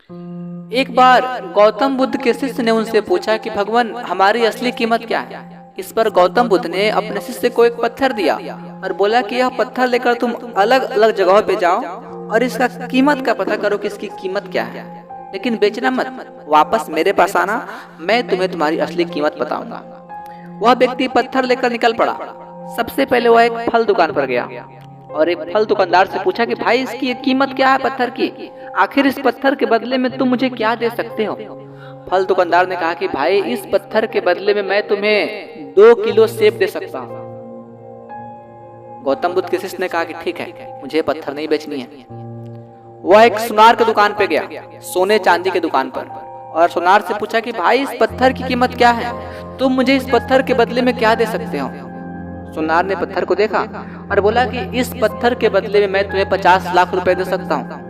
एक बार गौतम बुद्ध के शिष्य ने उनसे पूछा कि भगवान, हमारी असली कीमत क्या है। इस पर गौतम बुद्ध ने अपने शिष्य को एक पत्थर दिया और बोला कि यह पत्थर लेकर तुम अलग अलग जगहों पे जाओ और इसका कीमत का पता करो कि इसकी कीमत क्या है, लेकिन बेचना मत, वापस मेरे पास आना, मैं तुम्हें तुम्हारी असली कीमत बताऊंगा। वह व्यक्ति पत्थर लेकर निकल पड़ा। सबसे पहले वह एक फल दुकान पर गया और एक फल दुकानदार से पूछा कि भाई, इसकी कीमत क्या है पत्थर की, आखिर इस पत्थर के बदले में तुम मुझे क्या दे सकते हो। फल दुकानदार ने कहा कि भाई, इस पत्थर के बदले में मैं तुम्हें 2 किलो सेब दे सकता हूँ। गौतम बुद्ध के शिष्य ने कहा कि ठीक है, मुझे पत्थर नहीं बेचनी है। वह एक सुनार की दुकान पे गया, सोने चांदी की दुकान पर, और सुनार से पूछा कि भाई, इस पत्थर की कीमत क्या है, तुम मुझे इस पत्थर के बदले में क्या दे सकते हो। सुनार ने पत्थर को देखा और बोला कि इस पत्थर के बदले में मैं तुम्हें 50 लाख रुपए दे सकता हूँ।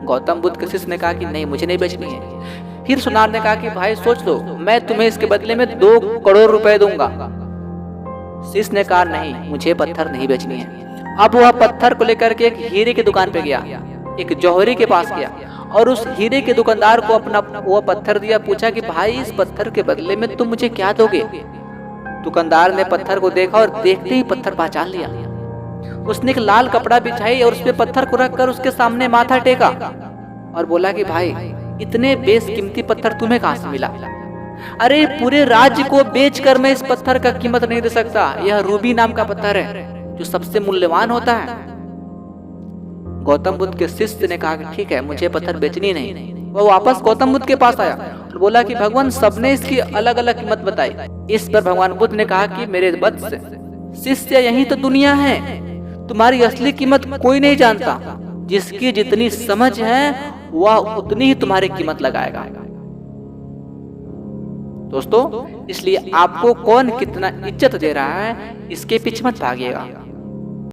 गौतम बुद्ध के शिष्य ने कहा कि नहीं, मुझे नहीं बेचनी है। फिर सुनार ने कहा कि भाई सोच लो, मैं तुम्हें इसके बदले में 2 करोड़ रुपए दूंगा। शिष्य ने कहा नहीं, मुझे पत्थर नहीं बेचनी है। अब वह पत्थर को लेकर के एक हीरे की दुकान पे गया, एक जौहरी के पास गया और उस हीरे के दुकानदार को अपना वो पत्थर दिया। पूछा कि भाई, इस पत्थर के बदले में तुम मुझे क्या दोगे। दुकानदार ने पत्थर को देखा और देखते ही पत्थर पहचान लिया। उसने एक लाल कपड़ा बिछाई और उसपे पत्थर को रखकर उसके सामने माथा टेका और बोला कि भाई, इतने बेशकीमती पत्थर तुम्हें कहां से मिला। अरे, पूरे राज्य को बेचकर मैं इस पत्थर का कीमत नहीं दे सकता। यह रूबी नाम का पत्थर है जो सबसे मूल्यवान होता है। गौतम बुद्ध के शिष्य ने कहा कि ठीक है, मुझे पत्थर बेचनी नहीं। वह वापस गौतम बुद्ध के पास आया और बोला कि भगवान, सबने इसकी अलग अलग कीमत बताई। इस पर भगवान बुद्ध ने कहा कि मेरे वत्स शिष्य, यही तो दुनिया है, तुम्हारी असली कीमत कोई नहीं जानता। जिसकी जितनी समझ है वह उतनी ही तुम्हारी कीमत लगाएगा। दोस्तों, इसलिए आपको कौन कितना इज्जत दे रहा है, इसके पीछे मत भागिएगा।